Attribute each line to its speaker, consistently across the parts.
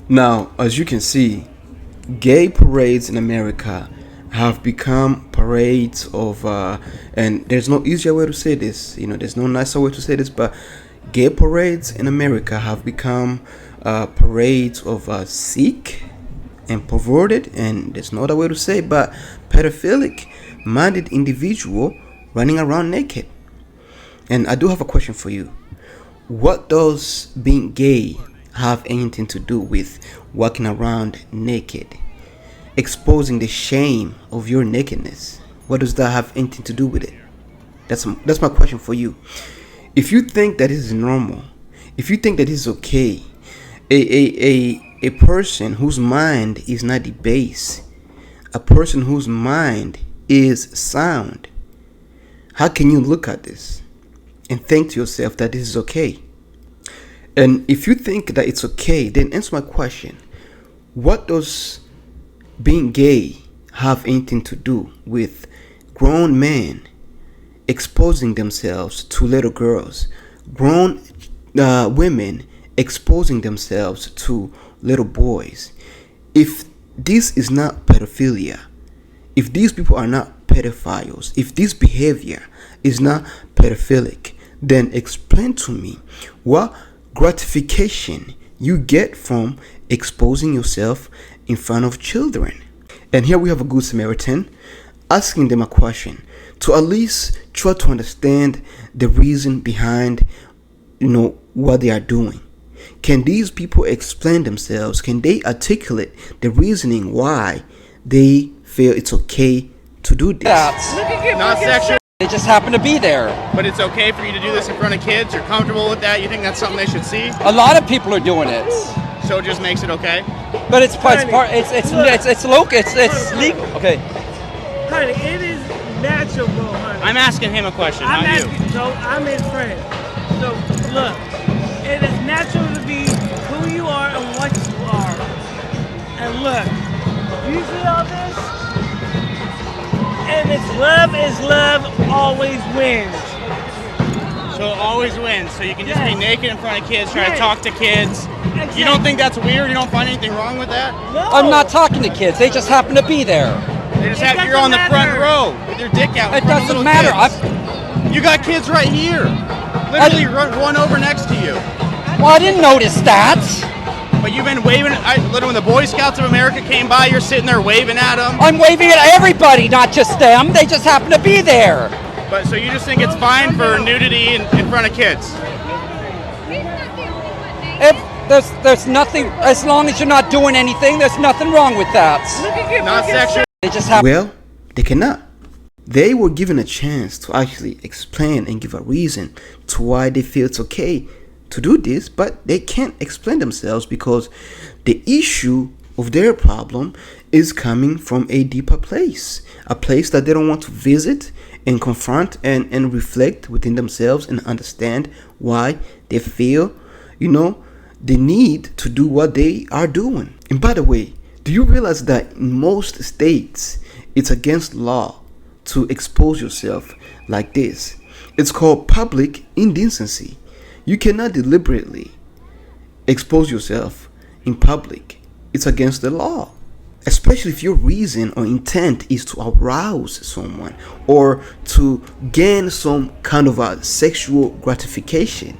Speaker 1: Now, as you can see, gay parades in America have become parades of, and there's no easier way to say this, there's no nicer way to say this, but gay parades in America have become parades of sick and perverted, and there's no other way to say it, but pedophilic minded individual running around naked. And I do have a question for you. What does being gay have anything to do with walking around naked, exposing the shame of your nakedness? What does that have anything to do with it? That's my question for you. If you think that this is normal, if you think that this is okay, a person whose mind is not debased, a person whose mind is sound, how can you look at this and think to yourself that this is okay? And if you think that it's okay, then answer my question. What does being gay have anything to do with grown men exposing themselves to little girls, grown women exposing themselves to little boys? If this is not pedophilia, if these people are not pedophiles, if this behavior is not pedophilic, then explain to me what gratification you get from exposing yourself in front of children. And here we have a good Samaritan asking them a question to at least try to understand the reason behind what they are doing. Can these people explain themselves? Can they articulate the reasoning why they feel it's okay to do this?
Speaker 2: Not sexual.
Speaker 3: They just happen to be there.
Speaker 2: But it's okay for you to do this in front of kids? You're comfortable with that? You think that's something they should see?
Speaker 3: A lot of people are doing it.
Speaker 2: So it just makes it okay?
Speaker 3: But it's local. It's legal. Okay.
Speaker 4: Honey, it is natural, honey.
Speaker 2: I'm asking him a question, not you.
Speaker 4: So I'm his friend. So look, it is natural to be who you are and what you are. And look, you see all this? And it's love always wins.
Speaker 2: So it always wins. So you can just be
Speaker 4: Yes.
Speaker 2: naked in front of kids, try to
Speaker 4: Yes.
Speaker 2: talk to kids.
Speaker 4: Exactly.
Speaker 2: You don't think that's weird? You don't find anything wrong with that?
Speaker 4: No.
Speaker 3: I'm not talking to kids. They just happen to be there.
Speaker 2: They just
Speaker 4: It
Speaker 2: have you're
Speaker 4: doesn't
Speaker 2: on the front
Speaker 4: matter.
Speaker 2: row with your dick out. in
Speaker 3: It
Speaker 2: front of
Speaker 3: doesn't
Speaker 2: little
Speaker 3: matter.
Speaker 2: kids. You got kids right here. Literally one over next to you.
Speaker 3: Well, I didn't notice that.
Speaker 2: But you've been waving. Literally, when the Boy Scouts of America came by, you're sitting there waving at them.
Speaker 3: I'm waving at everybody, not just them. They just happen to be there.
Speaker 2: But so you just think it's fine for nudity in front of kids?
Speaker 3: If there's nothing, as long as you're not doing anything, there's nothing wrong with that.
Speaker 2: Not sexual.
Speaker 3: They just happen.
Speaker 1: Well, they cannot. They were given a chance to actually explain and give a reason to why they feel it's okay to do this, but they can't explain themselves because the issue of their problem is coming from a deeper place, a place that they don't want to visit and confront and reflect within themselves and understand why they feel, the need to do what they are doing. And by the way, do you realize that in most states it's against law to expose yourself like this? It's called public indecency. You cannot deliberately expose yourself in public. It's against the law, especially if your reason or intent is to arouse someone or to gain some kind of a sexual gratification.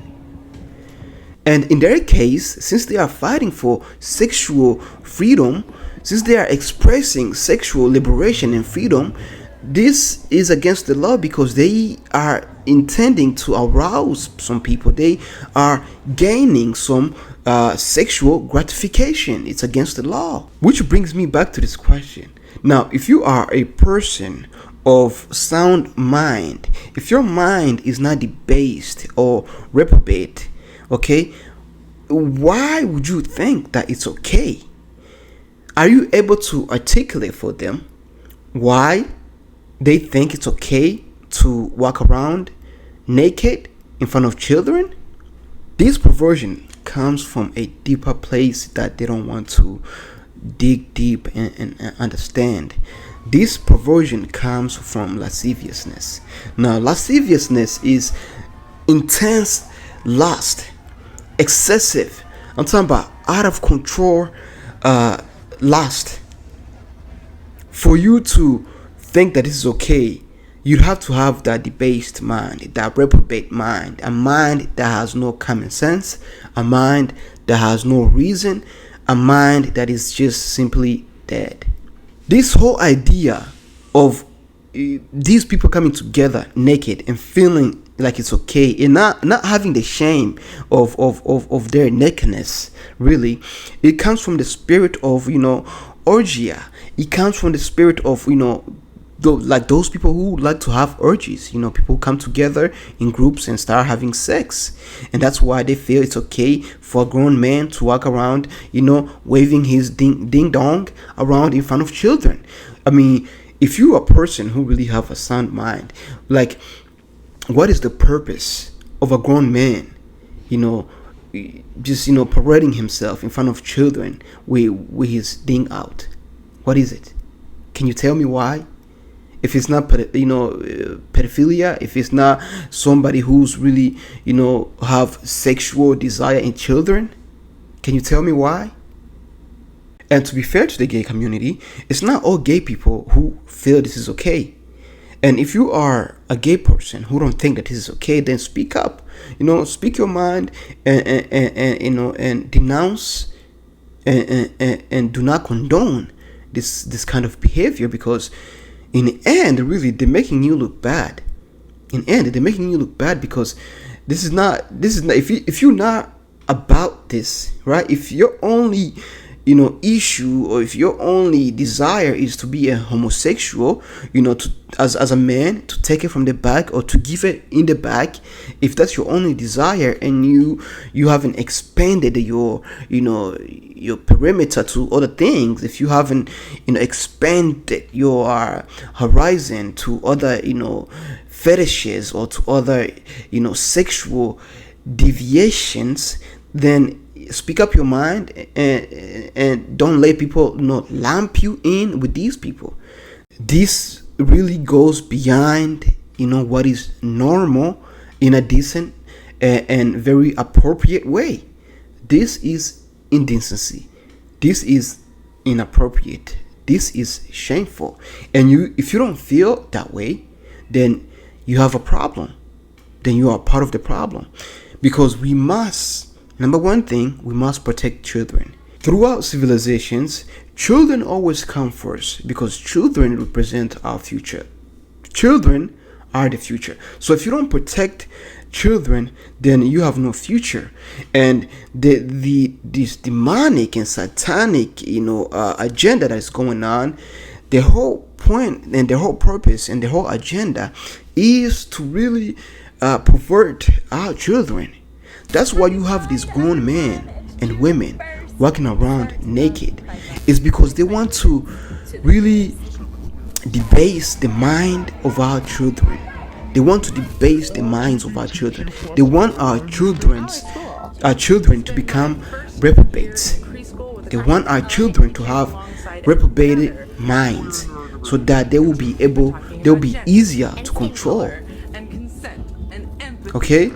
Speaker 1: And in their case, since they are fighting for sexual freedom, since they are expressing sexual liberation and freedom, this is against the law because they are intending to arouse some people. They are gaining some sexual gratification. It's against the law. Which brings me back to this question. Now, if you are a person of sound mind, if your mind is not debased or reprobate, okay, why would you think that it's okay? Are you able to articulate for them why they think it's okay to walk around naked in front of children? This perversion comes from a deeper place that they don't want to dig deep and understand. This perversion comes from lasciviousness. Now, lasciviousness is intense lust, excessive. I'm talking about out of control lust. For you to think that this is okay, you have to have that debased mind, that reprobate mind, a mind that has no common sense, a mind that has no reason, a mind that is just simply dead. This whole idea of these people coming together naked and feeling like it's okay, and not having the shame of their nakedness, really, it comes from the spirit of orgia. It comes from the spirit of like those people who like to have orgies. People come together in groups and start having sex, and that's why they feel it's okay for a grown man to walk around waving his ding dong around in front of children. I mean, if you're a person who really have a sound mind, like, what is the purpose of a grown man just parading himself in front of children with his ding out? What is it? Can you tell me why? If it's not pedophilia, if it's not somebody who's really have sexual desire in children, can you tell me why? And to be fair to the gay community, it's not all gay people who feel this is okay. And if you are a gay person who don't think that this is okay, then speak up. Speak your mind and denounce and do not condone this kind of behavior, because in the end, really, they're making you look bad. In the end, they're making you look bad, because this is not if you're not about this, right? If your only issue, or if your only desire is to be a homosexual, as a man, to take it from the back or to give it in the back, if that's your only desire, and you haven't expanded your perimeter to other things, if you haven't expanded your horizon to other fetishes or to other sexual deviations, then speak up your mind and don't let people lamp you in with these people. This really goes beyond what is normal in a decent and very appropriate way. This is indecency. This is inappropriate. This is shameful. And if you don't feel that way, then you have a problem. Then you are part of the problem, because we must. Number one thing, we must protect children. Throughout civilizations, children always come first, because children represent our future. Children are the future. So if you don't protect children, then you have no future. And this demonic and satanic agenda that is going on, the whole point and the whole purpose and the whole agenda is to really pervert our children. That's why you have these grown men and women walking around naked. It's because they want to really debase the mind of our children. They want to debase the minds of our children. They want our children to become reprobates. They want our children to have reprobated minds, so that they'll be easier to control. Okay?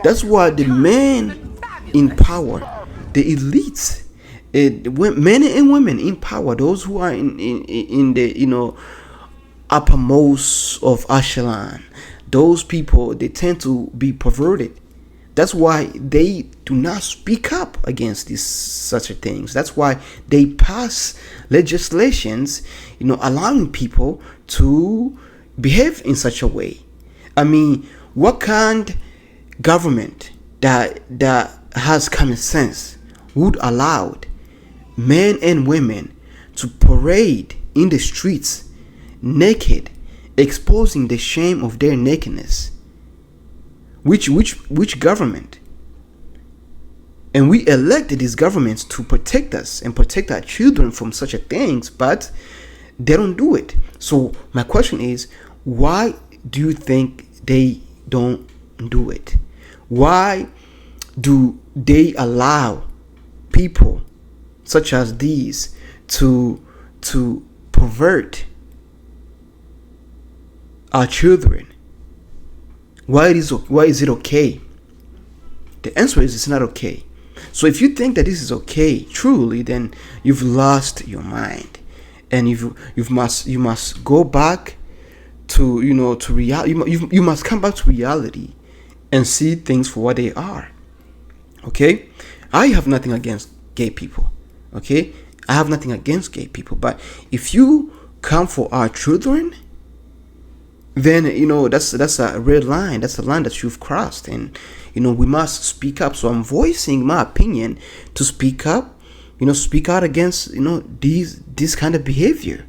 Speaker 1: That's why the men in power, the elites, men and women in power, those who are in the uppermost of echelon, those people, they tend to be perverted. That's why they do not speak up against such things. That's why they pass legislations, allowing people to behave in such a way. I mean, what kind government that has common sense would allow men and women to parade in the streets naked, exposing the shame of their nakedness? Which government? And we elected these governments to protect us and protect our children from such things, but they don't do it. So my question is, why do you think they don't do it? Why do they allow people such as these to pervert our children? Why is it okay? The answer is, it's not okay. So if you think that this is okay, truly, then you've lost your mind, and you must go back to to reality. You must come back to reality and see things for what they are. Okay, I have nothing against gay people. Okay, I have nothing against gay people, but if you come for our children, then that's a red line. That's a line that you've crossed, and we must speak up. So I'm voicing my opinion to speak up, speak out against this kind of behavior.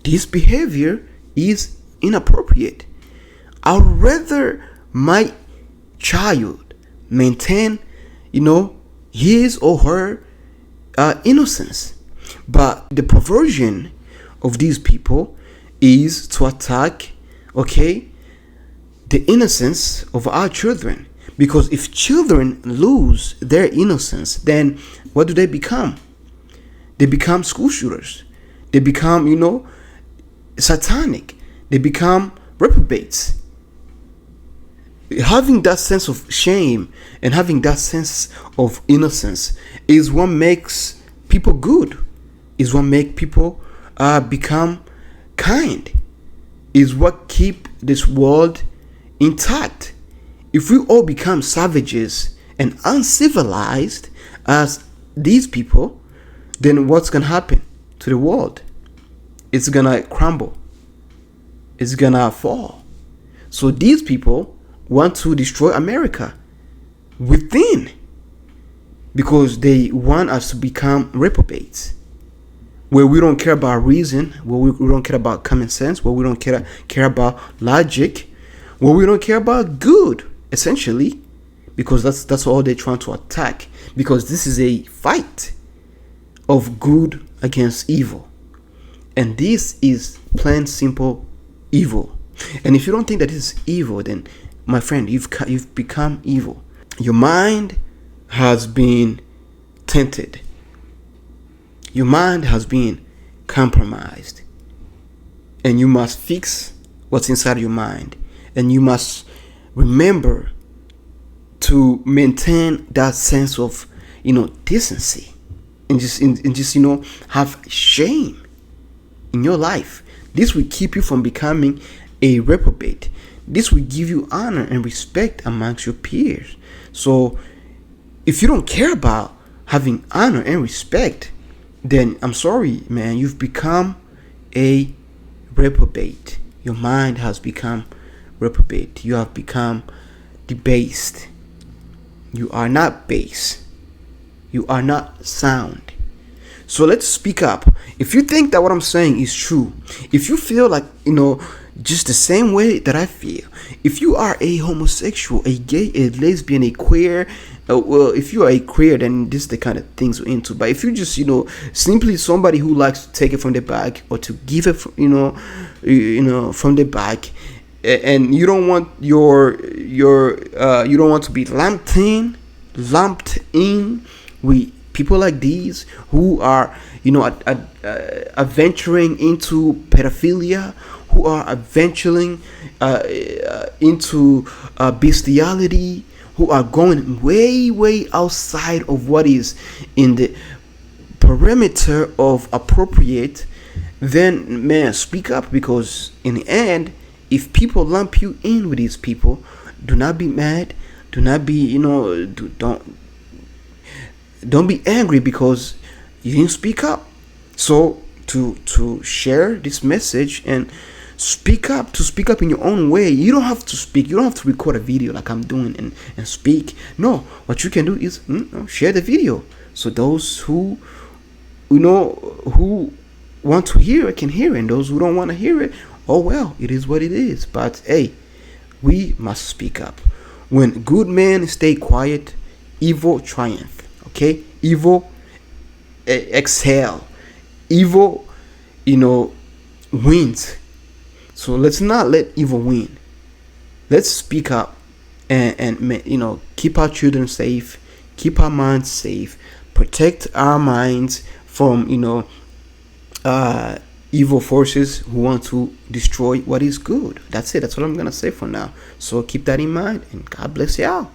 Speaker 1: This behavior is inappropriate. I'd rather my child maintain his or her innocence, but the perversion of these people is to attack the innocence of our children. Because if children lose their innocence, then what do they become? They become school shooters. They become satanic. They become reprobates. Having that sense of shame and having that sense of innocence is what makes people good, is what makes people become kind, is what keep this world intact. If we all become savages and uncivilized as these people, then what's gonna happen to the world? It's gonna crumble. It's gonna fall. So these people want to destroy America within, because they want us to become reprobates, where we don't care about reason, where we don't care about common sense, where we don't care about logic, where we don't care about good, essentially, because that's all they're trying to attack. Because this is a fight of good against evil, and this is plain simple evil. And if you don't think that this is evil, then my friend, you've become evil. Your mind has been tainted. Your mind has been compromised, and you must fix what's inside your mind, and you must remember to maintain that sense of decency, and just have shame in your life. This will keep you from becoming a reprobate. This will give you honor and respect amongst your peers. So if you don't care about having honor and respect, then I'm sorry, man, you've become a reprobate. Your mind has become reprobate. You have become debased. You are not base. You are not sound. So let's speak up. If you think that what I'm saying is true, if you feel like, just the same way that I feel, if you are a homosexual, a gay, a lesbian, a queer, well, if you are a queer, then this is the kind of things we're into. But if you just, simply somebody who likes to take it from the back, or to give it, from the back, and you don't want you don't want to be lumped in with people like these who are, venturing into pedophilia, who are venturing into bestiality, who are going way outside of what is in the perimeter of appropriate, then man, speak up. Because in the end, if people lump you in with these people, do not be mad, do not be don't be angry because you didn't speak up. So to share this message and speak up in your own way. You don't have to speak. You don't have to record a video like I'm doing and speak. No, what you can do is share the video, so those who who want to hear it can hear it, and those who don't want to hear it, oh well, it is what it is. But hey, we must speak up. When good men stay quiet, evil triumph. Okay, evil exhale. Evil, wins. So let's not let evil win. Let's speak up and keep our children safe, keep our minds safe, protect our minds from evil forces who want to destroy what is good. That's it. That's what I'm gonna say for now. So keep that in mind, and God bless y'all.